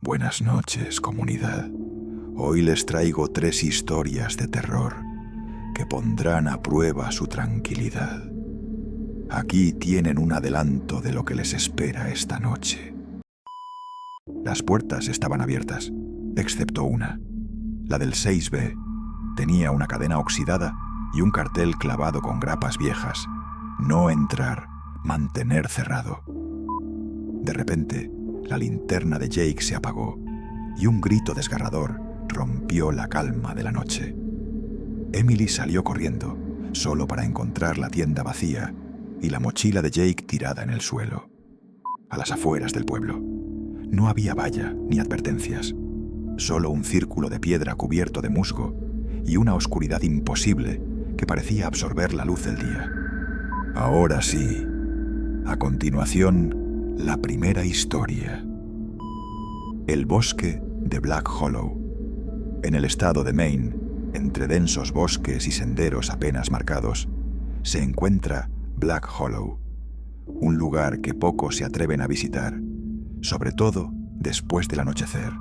Buenas noches, comunidad. Hoy les traigo 3 historias de terror que pondrán a prueba su tranquilidad. Aquí tienen un adelanto de lo que les espera esta noche. Las puertas estaban abiertas, excepto una. La del 6B tenía una cadena oxidada y un cartel clavado con grapas viejas. No entrar, mantener cerrado. De repente, la linterna de Jake se apagó y un grito desgarrador rompió la calma de la noche. Emily salió corriendo, solo para encontrar la tienda vacía y la mochila de Jake tirada en el suelo. A las afueras del pueblo. No había valla ni advertencias, solo un círculo de piedra cubierto de musgo y una oscuridad imposible que parecía absorber la luz del día. Ahora sí, a continuación, la primera historia. El bosque de Black Hollow. En el estado de Maine, entre densos bosques y senderos apenas marcados, se encuentra Black Hollow, un lugar que pocos se atreven a visitar, sobre todo después del anochecer.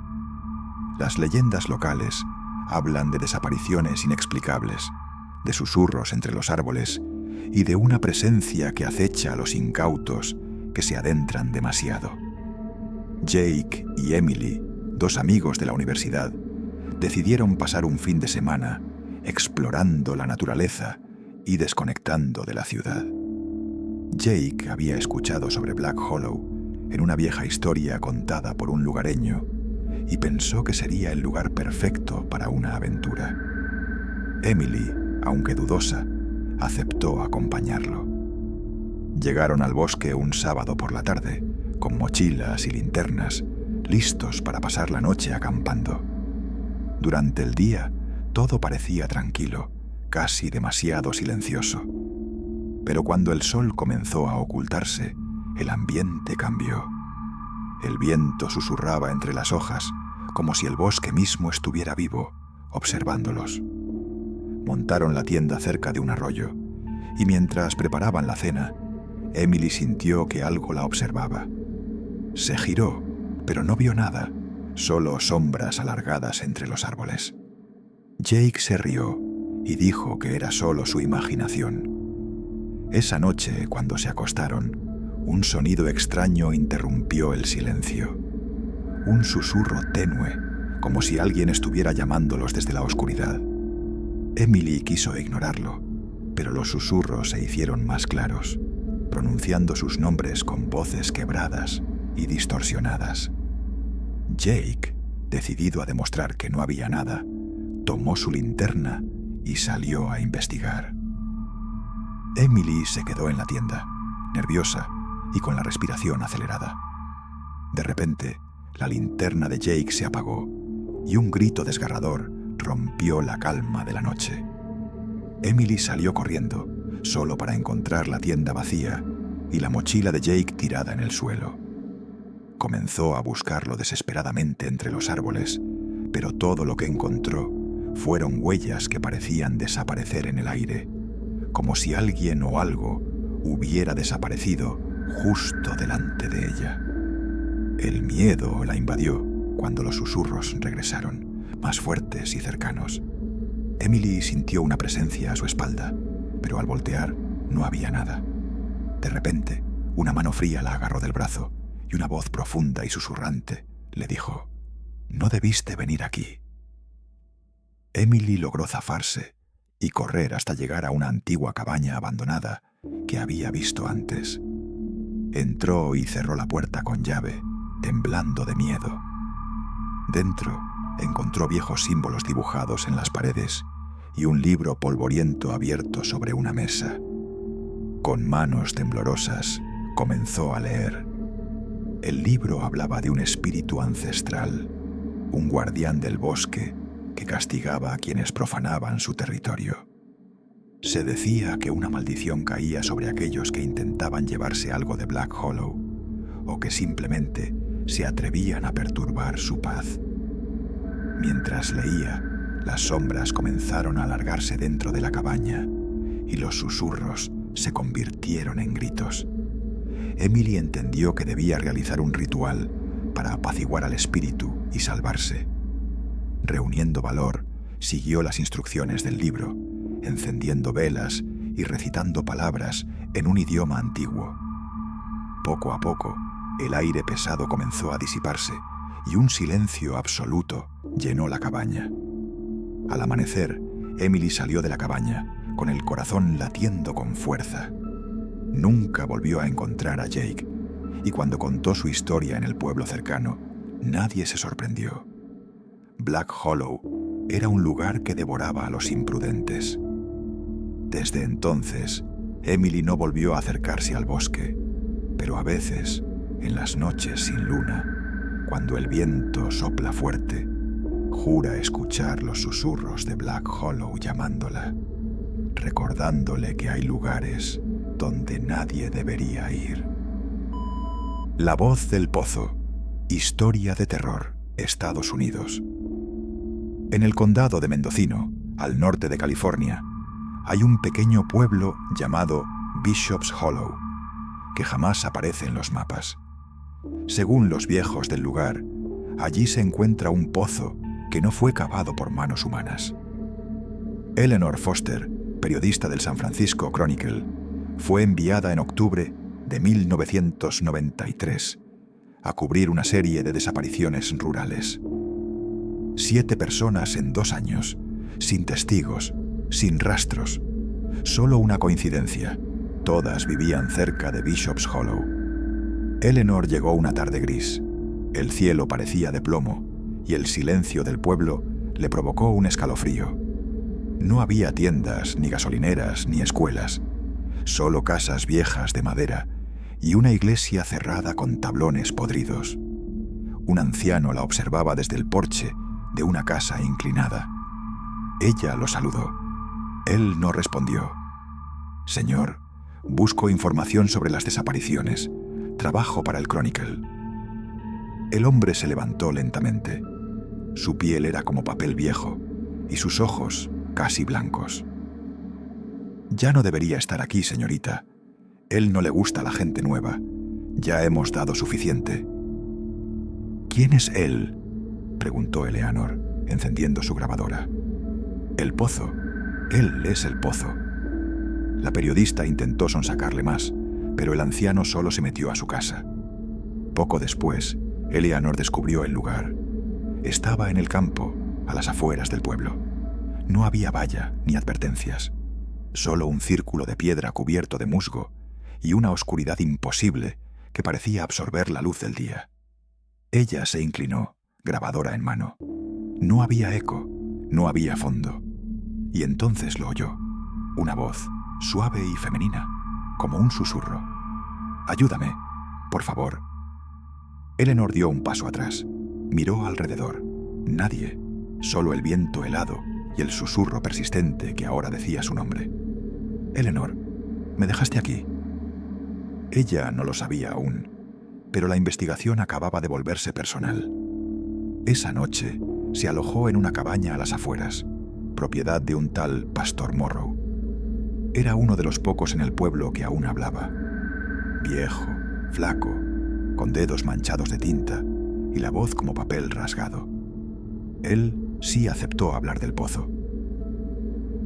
Las leyendas locales hablan de desapariciones inexplicables, de susurros entre los árboles y de una presencia que acecha a los incautos que se adentran demasiado. Jake y Emily, 2 amigos de la universidad, decidieron pasar un fin de semana explorando la naturaleza y desconectando de la ciudad. Jake había escuchado sobre Black Hollow en una vieja historia contada por un lugareño y pensó que sería el lugar perfecto para una aventura. Emily, aunque dudosa, aceptó acompañarlo. Llegaron al bosque un sábado por la tarde, con mochilas y linternas, listos para pasar la noche acampando. Durante el día, todo parecía tranquilo, casi demasiado silencioso. Pero cuando el sol comenzó a ocultarse, el ambiente cambió. El viento susurraba entre las hojas, como si el bosque mismo estuviera vivo, observándolos. Montaron la tienda cerca de un arroyo, y mientras preparaban la cena, Emily sintió que algo la observaba. Se giró, pero no vio nada, solo sombras alargadas entre los árboles. Jake se rió y dijo que era solo su imaginación. Esa noche, cuando se acostaron, un sonido extraño interrumpió el silencio. Un susurro tenue, como si alguien estuviera llamándolos desde la oscuridad. Emily quiso ignorarlo, pero los susurros se hicieron más claros, pronunciando sus nombres con voces quebradas y distorsionadas. Jake, decidido a demostrar que no había nada, tomó su linterna y salió a investigar. Emily se quedó en la tienda, nerviosa y con la respiración acelerada. De repente, la linterna de Jake se apagó y un grito desgarrador rompió la calma de la noche. Emily salió corriendo, solo para encontrar la tienda vacía y la mochila de Jake tirada en el suelo. Comenzó a buscarlo desesperadamente entre los árboles, pero todo lo que encontró fueron huellas que parecían desaparecer en el aire, como si alguien o algo hubiera desaparecido justo delante de ella. El miedo la invadió cuando los susurros regresaron, más fuertes y cercanos. Emily sintió una presencia a su espalda, pero al voltear no había nada. De repente, una mano fría la agarró del brazo y una voz profunda y susurrante le dijo: «No debiste venir aquí». Emily logró zafarse y correr hasta llegar a una antigua cabaña abandonada que había visto antes. Entró y cerró la puerta con llave, temblando de miedo. Dentro encontró viejos símbolos dibujados en las paredes y un libro polvoriento abierto sobre una mesa. Con manos temblorosas comenzó a leer. El libro hablaba de un espíritu ancestral, un guardián del bosque que castigaba a quienes profanaban su territorio. Se decía que una maldición caía sobre aquellos que intentaban llevarse algo de Black Hollow o que simplemente se atrevían a perturbar su paz. Mientras leía, las sombras comenzaron a alargarse dentro de la cabaña y los susurros se convirtieron en gritos. Emily entendió que debía realizar un ritual para apaciguar al espíritu y salvarse. Reuniendo valor, siguió las instrucciones del libro, encendiendo velas y recitando palabras en un idioma antiguo. Poco a poco, el aire pesado comenzó a disiparse y un silencio absoluto llenó la cabaña. Al amanecer, Emily salió de la cabaña, con el corazón latiendo con fuerza. Nunca volvió a encontrar a Jake, y cuando contó su historia en el pueblo cercano, nadie se sorprendió. Black Hollow era un lugar que devoraba a los imprudentes. Desde entonces, Emily no volvió a acercarse al bosque, pero a veces, en las noches sin luna, cuando el viento sopla fuerte, jura escuchar los susurros de Black Hollow llamándola, recordándole que hay lugares donde nadie debería ir. La voz del pozo. Historia de terror. Estados Unidos. En el condado de Mendocino, al norte de California, hay un pequeño pueblo llamado Bishop's Hollow, que jamás aparece en los mapas. Según los viejos del lugar, allí se encuentra un pozo que no fue cavado por manos humanas. Eleanor Foster, periodista del San Francisco Chronicle, fue enviada en octubre de 1993 a cubrir una serie de desapariciones rurales. 7 personas en 2 años, sin testigos, sin rastros. Solo una coincidencia. Todas vivían cerca de Bishop's Hollow. Eleanor llegó una tarde gris. El cielo parecía de plomo y el silencio del pueblo le provocó un escalofrío. No había tiendas, ni gasolineras, ni escuelas. Solo casas viejas de madera y una iglesia cerrada con tablones podridos. Un anciano la observaba desde el porche de una casa inclinada. Ella lo saludó. Él no respondió. «Señor, busco información sobre las desapariciones. Trabajo para el Chronicle». El hombre se levantó lentamente. Su piel era como papel viejo y sus ojos casi blancos. «Ya no debería estar aquí, señorita. Él no le gusta a la gente nueva. Ya hemos dado suficiente». «¿Quién es él?», preguntó Eleanor, encendiendo su grabadora. «El pozo. Él es el pozo». La periodista intentó sonsacarle más, pero el anciano solo se metió a su casa. Poco después, Eleanor descubrió el lugar. Estaba en el campo, a las afueras del pueblo. No había valla ni advertencias. Solo un círculo de piedra cubierto de musgo y una oscuridad imposible que parecía absorber la luz del día. Ella se inclinó, grabadora en mano. No había eco, no había fondo. Y entonces lo oyó. Una voz, suave y femenina, como un susurro. «Ayúdame, por favor». Eleanor dio un paso atrás. Miró alrededor. Nadie, solo el viento helado y el susurro persistente que ahora decía su nombre. «Eleanor, ¿me dejaste aquí?» Ella no lo sabía aún, pero la investigación acababa de volverse personal. Esa noche se alojó en una cabaña a las afueras, propiedad de un tal Pastor Morrow. Era uno de los pocos en el pueblo que aún hablaba. Viejo, flaco, con dedos manchados de tinta y la voz como papel rasgado. Él sí aceptó hablar del pozo.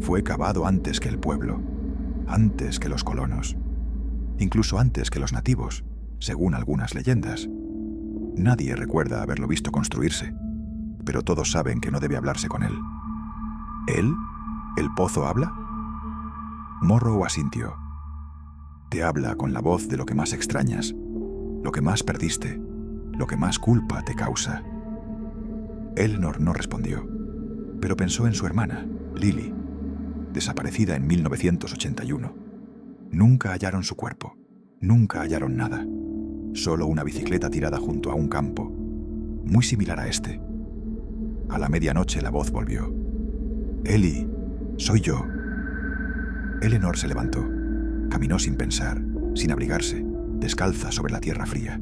Fue cavado antes que el pueblo, antes que los colonos, incluso antes que los nativos, según algunas leyendas. Nadie recuerda haberlo visto construirse, pero todos saben que no debe hablarse con él. ¿Él? ¿El pozo habla? Morrow asintió. Te habla con la voz de lo que más extrañas, lo que más perdiste, lo que más culpa te causa. Eleanor no respondió, pero pensó en su hermana, Lily, desaparecida en 1981. Nunca hallaron su cuerpo, nunca hallaron nada, solo una bicicleta tirada junto a un campo, muy similar a este. A la medianoche la voz volvió. «Ellie, soy yo». Eleanor se levantó, caminó sin pensar, sin abrigarse, descalza sobre la tierra fría,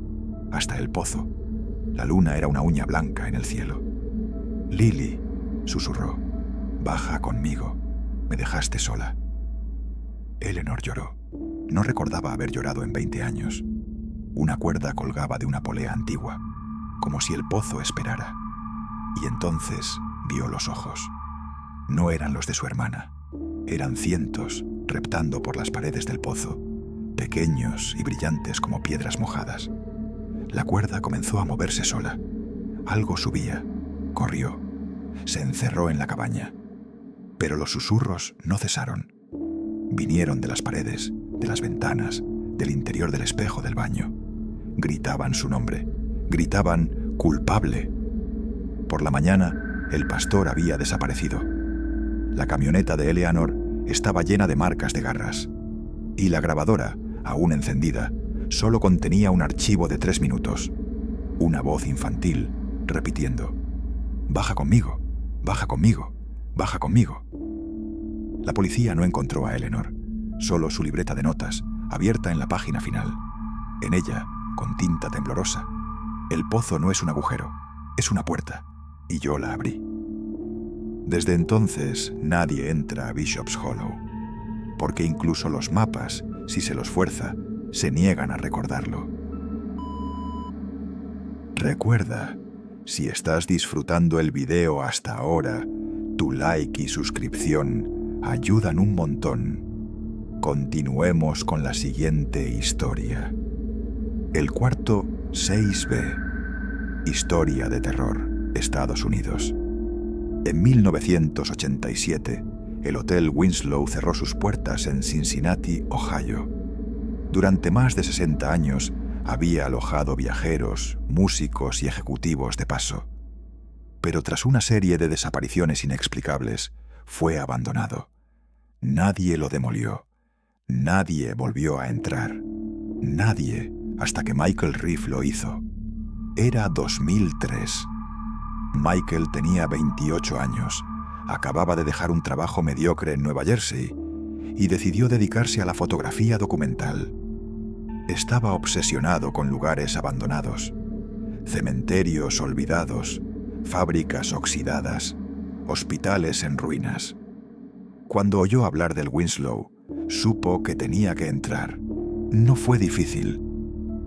hasta el pozo. La luna era una uña blanca en el cielo. «Lily», susurró, «baja conmigo, me dejaste sola». Eleanor lloró. No recordaba haber llorado en 20 años. Una cuerda colgaba de una polea antigua. como si el pozo esperara. Y entonces vio los ojos. No eran los de su hermana. Eran cientos reptando por las paredes del pozo, pequeños y brillantes como piedras mojadas. La cuerda comenzó a moverse sola. Algo subía, corrió, se encerró en la cabaña. Pero los susurros no cesaron. Vinieron de las paredes, de las ventanas, del interior del espejo del baño. Gritaban su nombre, gritaban «culpable». Por la mañana, el pastor había desaparecido. La camioneta de Eleanor estaba llena de marcas de garras. Y la grabadora, aún encendida, solo contenía un archivo de 3 minutos. Una voz infantil repitiendo: «Baja conmigo, baja conmigo, baja conmigo». La policía no encontró a Eleanor, solo su libreta de notas, abierta en la página final. En ella, con tinta temblorosa: «El pozo no es un agujero, es una puerta, y yo la abrí». Desde entonces nadie entra a Bishop's Hollow, porque incluso los mapas, si se los fuerza, se niegan a recordarlo. Recuerda, si estás disfrutando el video hasta ahora, tu like y suscripción ayudan un montón. Continuemos con la siguiente historia. El cuarto 6B. Historia de terror, Estados Unidos. En 1987, el Hotel Winslow cerró sus puertas en Cincinnati, Ohio. Durante más de 60 años había alojado viajeros, músicos y ejecutivos de paso. Pero tras una serie de desapariciones inexplicables, fue abandonado. Nadie lo demolió. Nadie volvió a entrar. Nadie, hasta que Michael Reeve lo hizo. Era 2003. Michael tenía 28 años, acababa de dejar un trabajo mediocre en Nueva Jersey y decidió dedicarse a la fotografía documental. Estaba obsesionado con lugares abandonados, cementerios olvidados, fábricas oxidadas, hospitales en ruinas. Cuando oyó hablar del Winslow, supo que tenía que entrar. No fue difícil.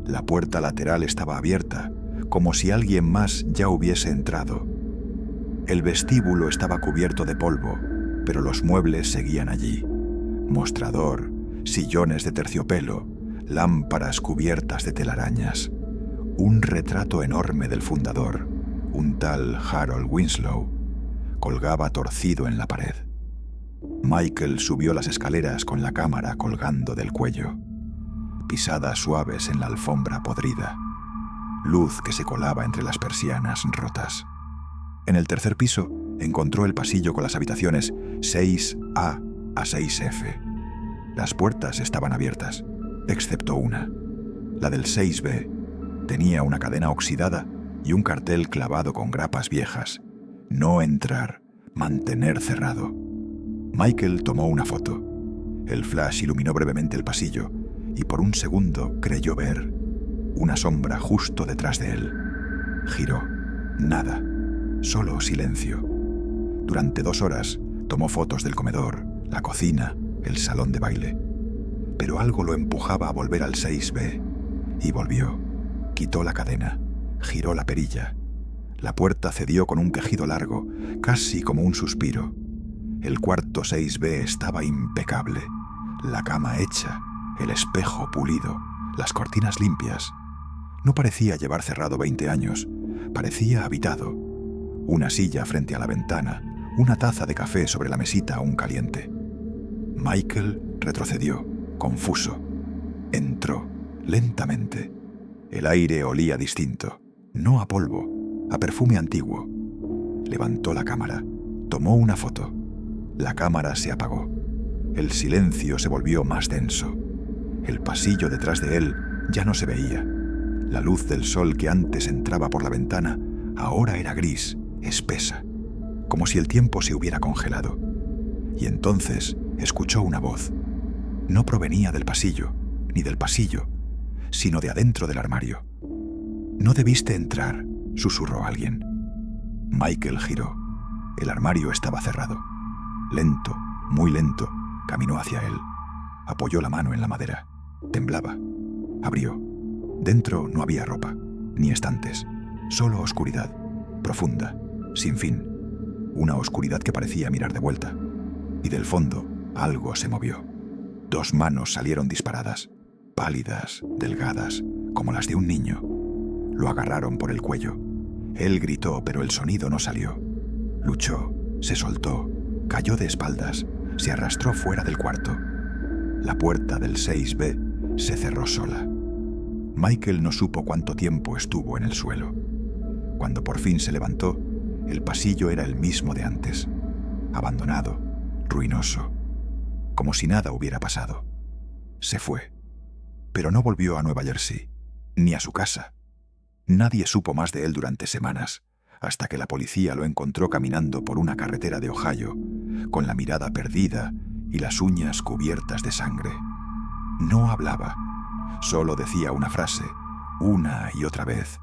La puerta lateral estaba abierta, como si alguien más ya hubiese entrado. El vestíbulo estaba cubierto de polvo, pero los muebles seguían allí. Mostrador, sillones de terciopelo, lámparas cubiertas de telarañas. Un retrato enorme del fundador, un tal Harold Winslow, colgaba torcido en la pared. Michael subió las escaleras con la cámara colgando del cuello. Pisadas suaves en la alfombra podrida. Luz que se colaba entre las persianas rotas. En el tercer piso encontró el pasillo con las habitaciones 6A a 6F. Las puertas estaban abiertas, excepto una. La del 6B tenía una cadena oxidada y un cartel clavado con grapas viejas. No entrar, mantener cerrado. Michael tomó una foto. El flash iluminó brevemente el pasillo y por un segundo creyó ver una sombra justo detrás de él. Giró. Nada. Solo silencio. Durante 2 horas tomó fotos del comedor, la cocina, el salón de baile. Pero algo lo empujaba a volver al 6B. Y volvió. Quitó la cadena. Giró la perilla. La puerta cedió con un quejido largo, casi como un suspiro. El cuarto 6B estaba impecable. La cama hecha, el espejo pulido, las cortinas limpias. No parecía llevar cerrado 20 años, parecía habitado. Una silla frente a la ventana, una taza de café sobre la mesita aún caliente. Michael retrocedió, confuso. Entró, lentamente. El aire olía distinto, no a polvo, a perfume antiguo. Levantó la cámara, tomó una foto. La cámara se apagó. El silencio se volvió más denso. El pasillo detrás de él ya no se veía. La luz del sol que antes entraba por la ventana ahora era gris, espesa, como si el tiempo se hubiera congelado. Y entonces escuchó una voz. No provenía del pasillo, ni del pasillo, sino de adentro del armario. «No debiste entrar», susurró alguien. Michael giró. El armario estaba cerrado. Lento, muy lento, caminó hacia él. Apoyó la mano en la madera. Temblaba. Abrió. Dentro no había ropa, ni estantes. Solo oscuridad, profunda, sin fin. Una oscuridad que parecía mirar de vuelta. Y del fondo, algo se movió. 2 manos salieron disparadas, pálidas, delgadas, como las de un niño. Lo agarraron por el cuello. Él gritó, pero el sonido no salió. Luchó, se soltó, cayó de espaldas, se arrastró fuera del cuarto. La puerta del 6B se cerró sola. Michael no supo cuánto tiempo estuvo en el suelo. Cuando por fin se levantó, el pasillo era el mismo de antes. Abandonado, ruinoso, como si nada hubiera pasado. Se fue, pero no volvió a Nueva Jersey, ni a su casa. Nadie supo más de él durante semanas, hasta que la policía lo encontró caminando por una carretera de Ohio, con la mirada perdida y las uñas cubiertas de sangre. No hablaba, solo decía una frase, una y otra vez.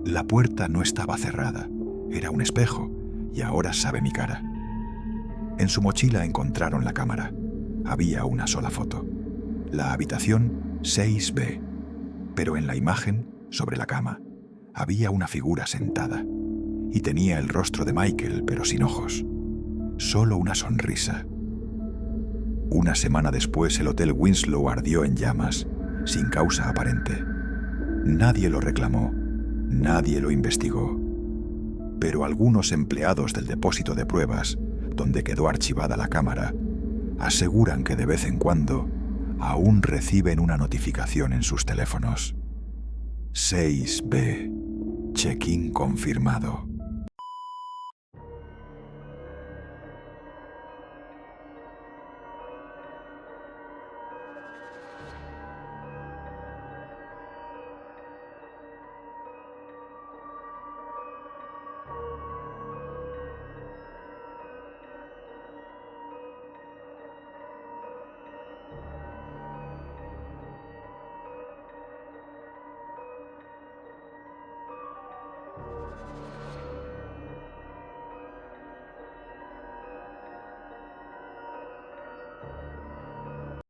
La puerta no estaba cerrada, era un espejo, y ahora sabe mi cara. En su mochila encontraron la cámara. Había una sola foto. La habitación 6B. Pero en la imagen, sobre la cama, había una figura sentada. Y tenía el rostro de Michael, pero sin ojos. Solo una sonrisa. Una semana después, el Hotel Winslow ardió en llamas, sin causa aparente. Nadie lo reclamó, nadie lo investigó. Pero algunos empleados del depósito de pruebas, donde quedó archivada la cámara, aseguran que de vez en cuando aún reciben una notificación en sus teléfonos. 6B. Check-in confirmado.